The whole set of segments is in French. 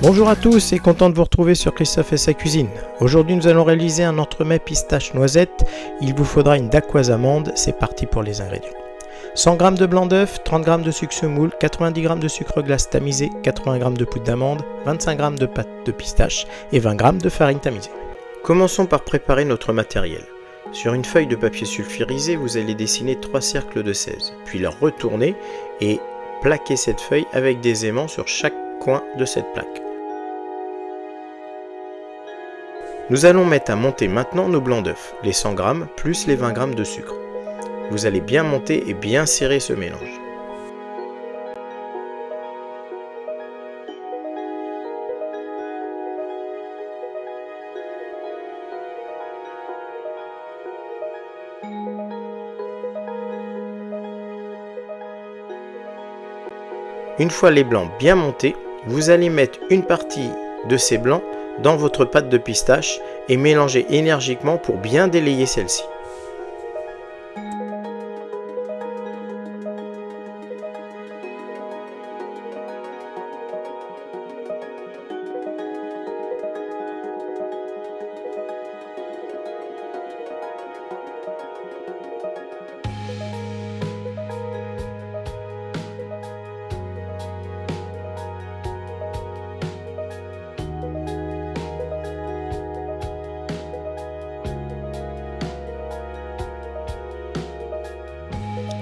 Bonjour à tous et content de vous retrouver sur Christophe et sa cuisine. Aujourd'hui nous allons réaliser un entremets pistache noisette. Il vous faudra une dacquoise amande, c'est parti pour les ingrédients. 100 g de blanc d'œuf, 30 g de sucre semoule, 90 g de sucre glace tamisé, 80 g de poudre d'amande, 25 g de pâte de pistache et 20 g de farine tamisée. Commençons par préparer notre matériel. Sur une feuille de papier sulfurisé, vous allez dessiner 3 cercles de 16, puis la retourner et plaquer cette feuille avec des aimants sur chaque coin de cette plaque. Nous allons mettre à monter maintenant nos blancs d'œufs, les 100 g plus les 20 g de sucre. Vous allez bien monter et bien serrer ce mélange. Une fois les blancs bien montés, vous allez mettre une partie de ces blancs dans votre pâte de pistache et mélanger énergiquement pour bien délayer celle-ci.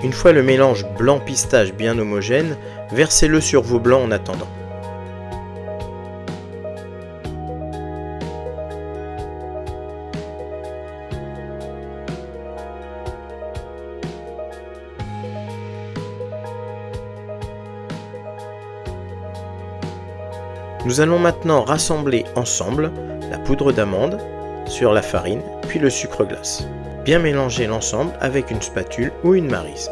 Une fois le mélange blanc pistache bien homogène, versez-le sur vos blancs en attendant. Nous allons maintenant rassembler ensemble la poudre d'amande sur la farine, puis le sucre glace. Bien mélanger l'ensemble avec une spatule ou une maryse.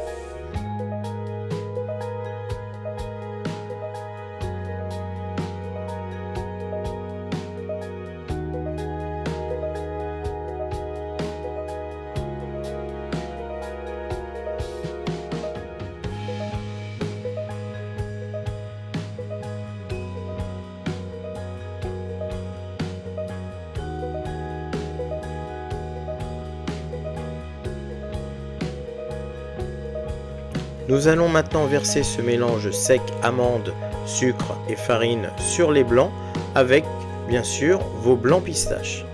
Nous allons maintenant verser ce mélange sec amande, sucre et farine sur les blancs avec bien sûr vos blancs pistaches.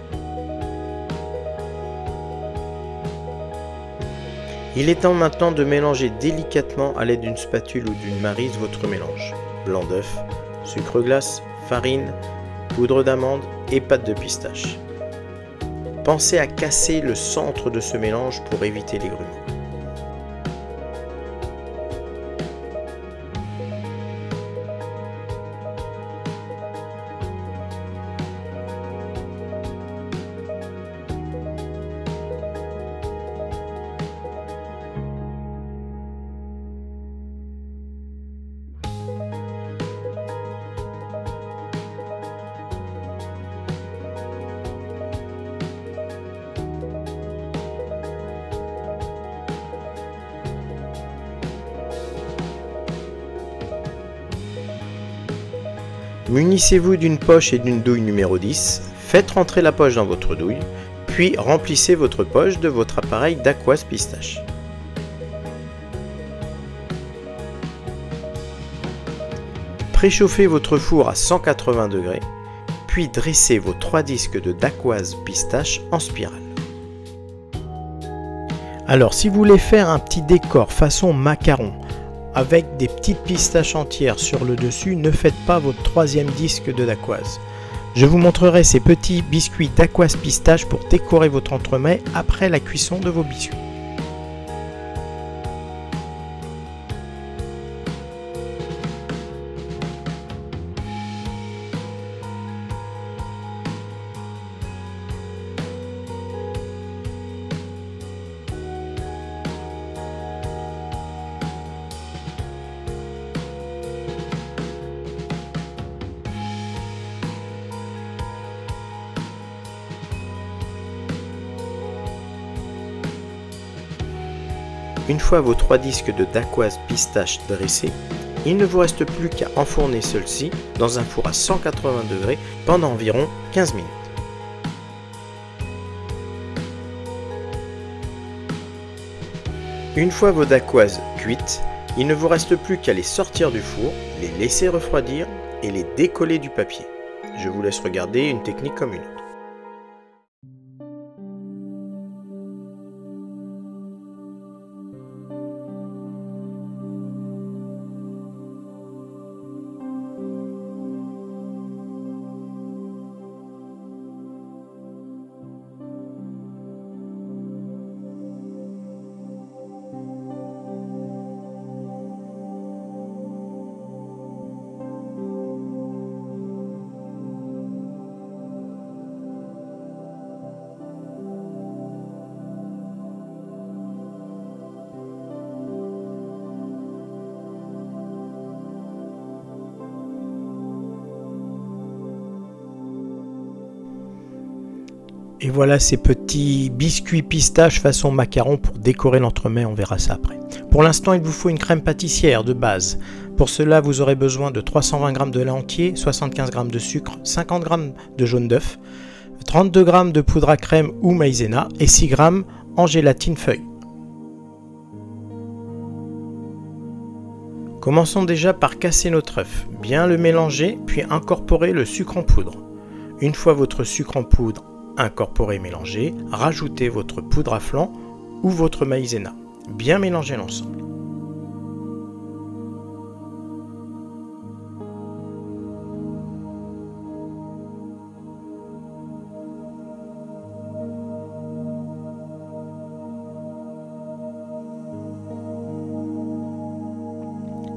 Il est temps maintenant de mélanger délicatement à l'aide d'une spatule ou d'une maryse votre mélange. Blanc d'œuf, sucre glace, farine, poudre d'amande et pâte de pistache. Pensez à casser le centre de ce mélange pour éviter les grumeaux. Munissez-vous d'une poche et d'une douille numéro 10, faites rentrer la poche dans votre douille, puis remplissez votre poche de votre appareil dacquoise pistache. Préchauffez votre four à 180 degrés, puis dressez vos 3 disques de dacquoise pistache en spirale. Alors si vous voulez faire un petit décor façon macaron, avec des petites pistaches entières sur le dessus, ne faites pas votre 3e disque de dacquoise. Je vous montrerai ces petits biscuits dacquoise pistache pour décorer votre entremets après la cuisson de vos biscuits. Une fois vos 3 disques de dacquoise pistache dressés, Il ne vous reste plus qu'à enfourner celle-ci dans un four à 180 degrés pendant environ 15 minutes. Une fois vos dacquoises cuites, il ne vous reste plus qu'à les sortir du four, les laisser refroidir et les décoller du papier. Je vous laisse regarder une technique comme une autre. Et voilà ces petits biscuits pistaches façon macaron pour décorer l'entremets, on verra ça après. Pour l'instant, il vous faut une crème pâtissière de base. Pour cela, vous aurez besoin de 320 g de lait entier, 75 g de sucre, 50 g de jaune d'œuf, 32 g de poudre à crème ou maïzena et 6 g en gélatine feuille. Commençons déjà par casser notre œuf, bien le mélanger puis incorporer le sucre en poudre. Une fois votre sucre en poudre incorporé, mélangé, rajoutez votre poudre à flan ou votre maïzena. Bien mélanger l'ensemble.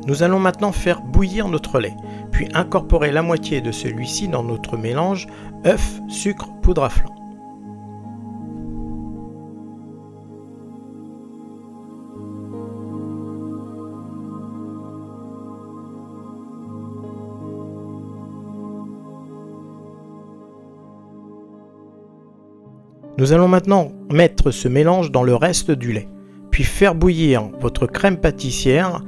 Nous allons maintenant faire bouillir notre lait, puis incorporer la moitié de celui-ci dans notre mélange œuf, sucre, poudre à flan. Nous allons maintenant mettre ce mélange dans le reste du lait, puis faire bouillir votre crème pâtissière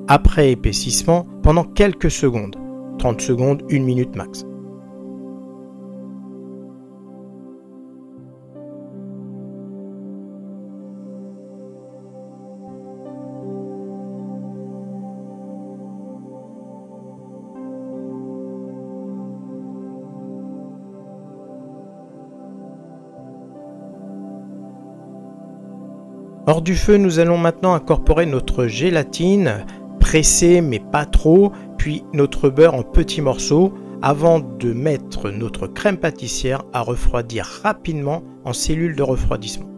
après épaississement pendant quelques secondes, 30 secondes, 1 minute max. Hors du feu, nous allons maintenant incorporer notre gélatine, pressée mais pas trop, puis notre beurre en petits morceaux, avant de mettre notre crème pâtissière à refroidir rapidement en cellule de refroidissement.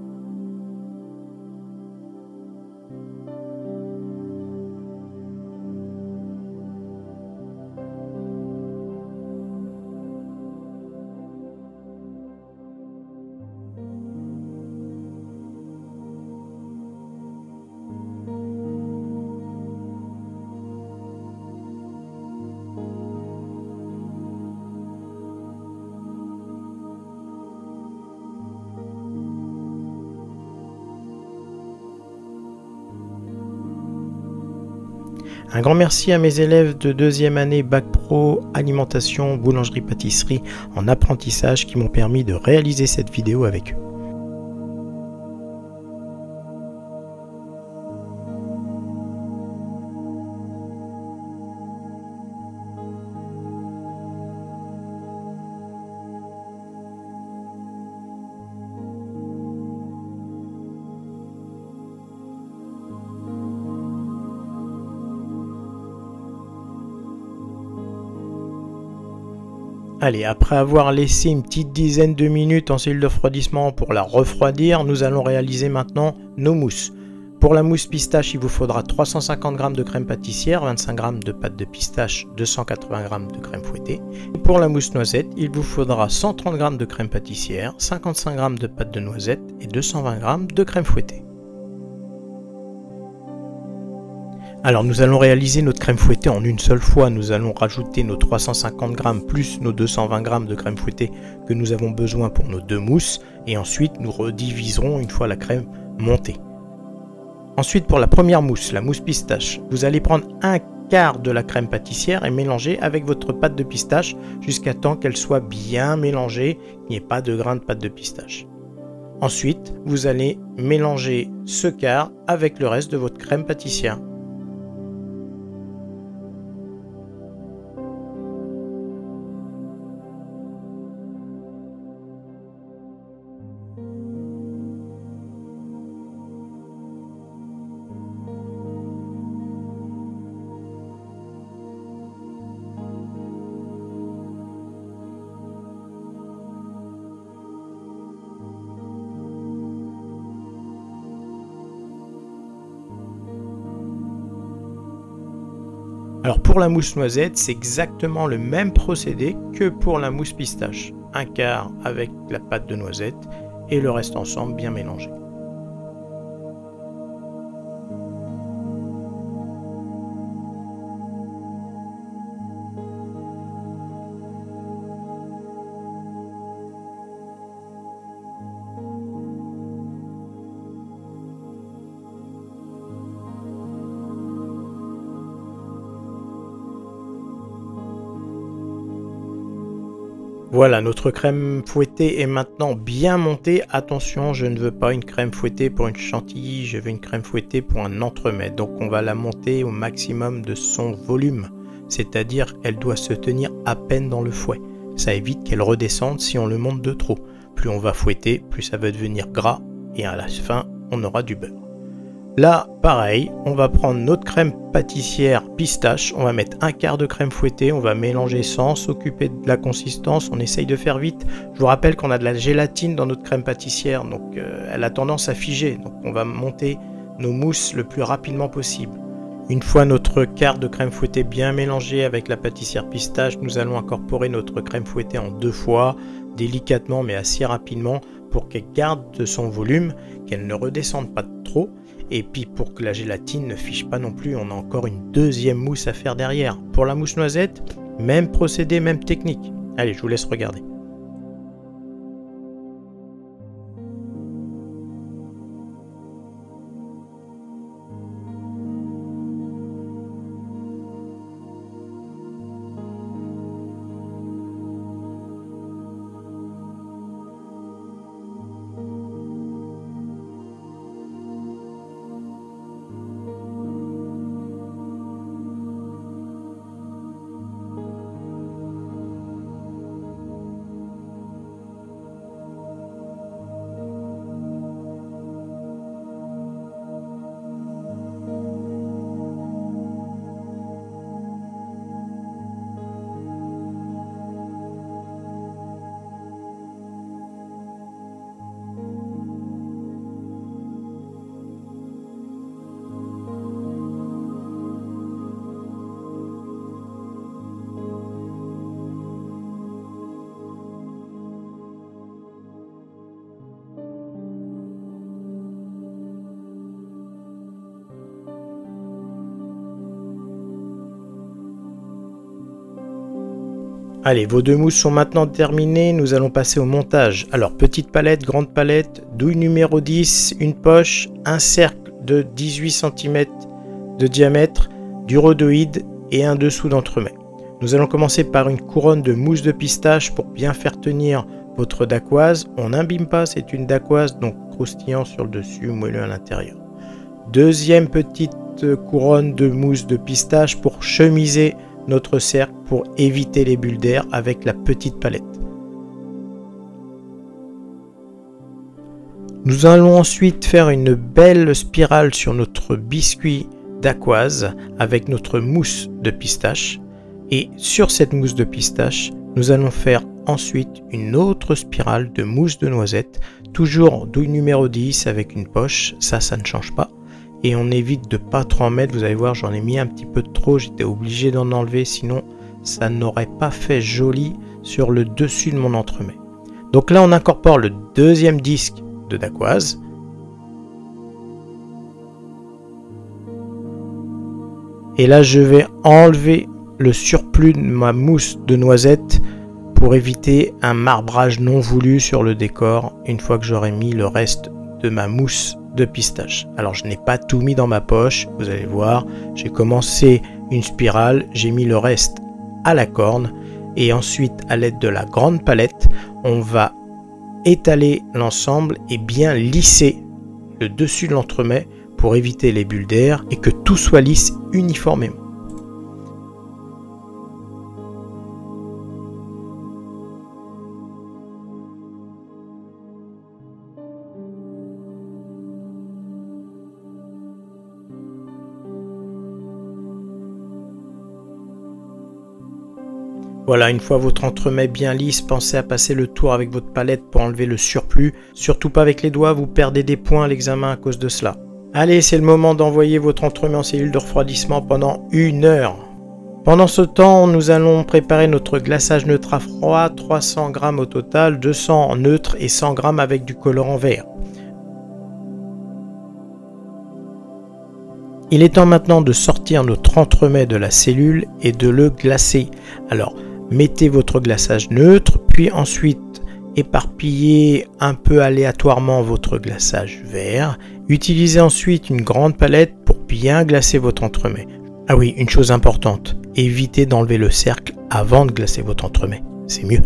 Un grand merci à mes élèves de 2e année Bac Pro Alimentation Boulangerie-Pâtisserie en apprentissage qui m'ont permis de réaliser cette vidéo avec eux. Allez, après avoir laissé une petite dizaine de minutes en cellule de refroidissement pour la refroidir, nous allons réaliser maintenant nos mousses. Pour la mousse pistache, il vous faudra 350 g de crème pâtissière, 25 g de pâte de pistache, 280 g de crème fouettée. Et pour la mousse noisette, il vous faudra 130 g de crème pâtissière, 55 g de pâte de noisette et 220 g de crème fouettée. Alors nous allons réaliser notre crème fouettée en une seule fois. Nous allons rajouter nos 350 g plus nos 220 g de crème fouettée que nous avons besoin pour nos deux mousses. Et ensuite nous rediviserons une fois la crème montée. Ensuite pour la première mousse, la mousse pistache, vous allez prendre 1 quart de la crème pâtissière et mélanger avec votre pâte de pistache jusqu'à temps qu'elle soit bien mélangée, qu'il n'y ait pas de grains de pâte de pistache. Ensuite, vous allez mélanger ce quart avec le reste de votre crème pâtissière. Alors pour la mousse noisette, c'est exactement le même procédé que pour la mousse pistache. Un quart avec la pâte de noisette et le reste ensemble bien mélangé. Voilà, notre crème fouettée est maintenant bien montée. Attention, je ne veux pas une crème fouettée pour une chantilly, je veux une crème fouettée pour un entremets. Donc on va la monter au maximum de son volume, c'est-à-dire elle doit se tenir à peine dans le fouet. Ça évite qu'elle redescende si on le monte de trop. Plus on va fouetter, plus ça va devenir gras et à la fin, on aura du beurre. Là, pareil, on va prendre notre crème pâtissière pistache, on va mettre un quart de crème fouettée, on va mélanger sans s'occuper de la consistance, on essaye de faire vite. Je vous rappelle qu'on a de la gélatine dans notre crème pâtissière, donc elle a tendance à figer, donc on va monter nos mousses le plus rapidement possible. Une fois notre quart de crème fouettée bien mélangé avec la pâtissière pistache, nous allons incorporer notre crème fouettée en 2 fois, délicatement mais assez rapidement, pour qu'elle garde son volume, qu'elle ne redescende pas trop. Et puis pour que la gélatine ne fiche pas non plus, on a encore une deuxième mousse à faire derrière. Pour la mousse noisette, même procédé, même technique. Allez, je vous laisse regarder. Allez, vos deux mousses sont maintenant terminées, nous allons passer au montage. Alors, petite palette, grande palette, douille numéro 10, une poche, un cercle de 18 cm de diamètre, du rhodoïde et un dessous d'entremet. Nous allons commencer par une couronne de mousse de pistache pour bien faire tenir votre dacquoise. On n'imbibe pas, c'est une dacquoise, donc croustillant sur le dessus, moelleux à l'intérieur. Deuxième petite couronne de mousse de pistache pour chemiser notre cercle pour éviter les bulles d'air avec la petite palette. Nous allons ensuite faire une belle spirale sur notre biscuit dacquoise avec notre mousse de pistache, et sur cette mousse de pistache nous allons faire ensuite une autre spirale de mousse de noisette, toujours douille numéro 10 avec une poche, ça ne change pas. Et on évite de pas trop en mettre, vous allez voir, j'en ai mis un petit peu de trop, j'étais obligé d'en enlever, sinon ça n'aurait pas fait joli sur le dessus de mon entremets. Donc là on incorpore le deuxième disque de dacquoise. Et là je vais enlever le surplus de ma mousse de noisette pour éviter un marbrage non voulu sur le décor une fois que j'aurai mis le reste de ma mousse de pistache. Alors je n'ai pas tout mis dans ma poche, vous allez voir, j'ai commencé une spirale, j'ai mis le reste à la corne et ensuite à l'aide de la grande palette, on va étaler l'ensemble et bien lisser le dessus de l'entremets pour éviter les bulles d'air et que tout soit lisse uniformément. Voilà, une fois votre entremets bien lisse, pensez à passer le tour avec votre palette pour enlever le surplus. Surtout pas avec les doigts, vous perdez des points à l'examen à cause de cela. Allez, c'est le moment d'envoyer votre entremets en cellule de refroidissement pendant 1 heure. Pendant ce temps, nous allons préparer notre glaçage neutre à froid, 300 g au total, 200 en neutre et 100 g avec du colorant vert. Il est temps maintenant de sortir notre entremets de la cellule et de le glacer. Alors, mettez votre glaçage neutre, puis ensuite éparpillez un peu aléatoirement votre glaçage vert. Utilisez ensuite une grande palette pour bien glacer votre entremets. Ah oui, une chose importante, évitez d'enlever le cercle avant de glacer votre entremets, c'est mieux.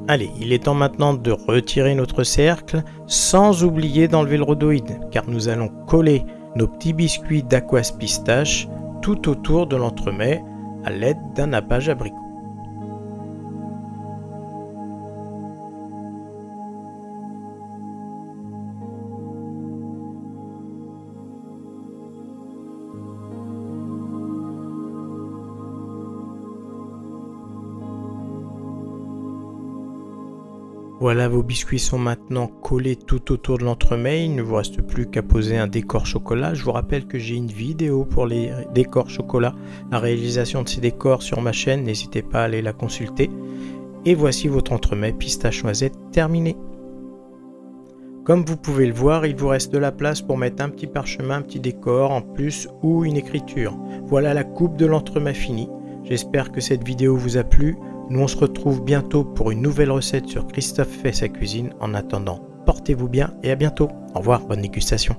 Allez, il est temps maintenant de retirer notre cercle sans oublier d'enlever le rhodoïde car nous allons coller nos petits biscuits d'Aqouaz pistache tout autour de l'entremet à l'aide d'un nappage abricot. Voilà, vos biscuits sont maintenant collés tout autour de l'entremet. Il ne vous reste plus qu'à poser un décor chocolat. Je vous rappelle que j'ai une vidéo pour les décors chocolat, la réalisation de ces décors sur ma chaîne. N'hésitez pas à aller la consulter. Et voici votre entremets pistache noisette terminé. Comme vous pouvez le voir, il vous reste de la place pour mettre un petit parchemin, un petit décor en plus ou une écriture. Voilà la coupe de l'entremet finie. J'espère que cette vidéo vous a plu. Nous on se retrouve bientôt pour une nouvelle recette sur Christophe fait sa cuisine. En attendant, portez-vous bien et à bientôt. Au revoir, bonne dégustation.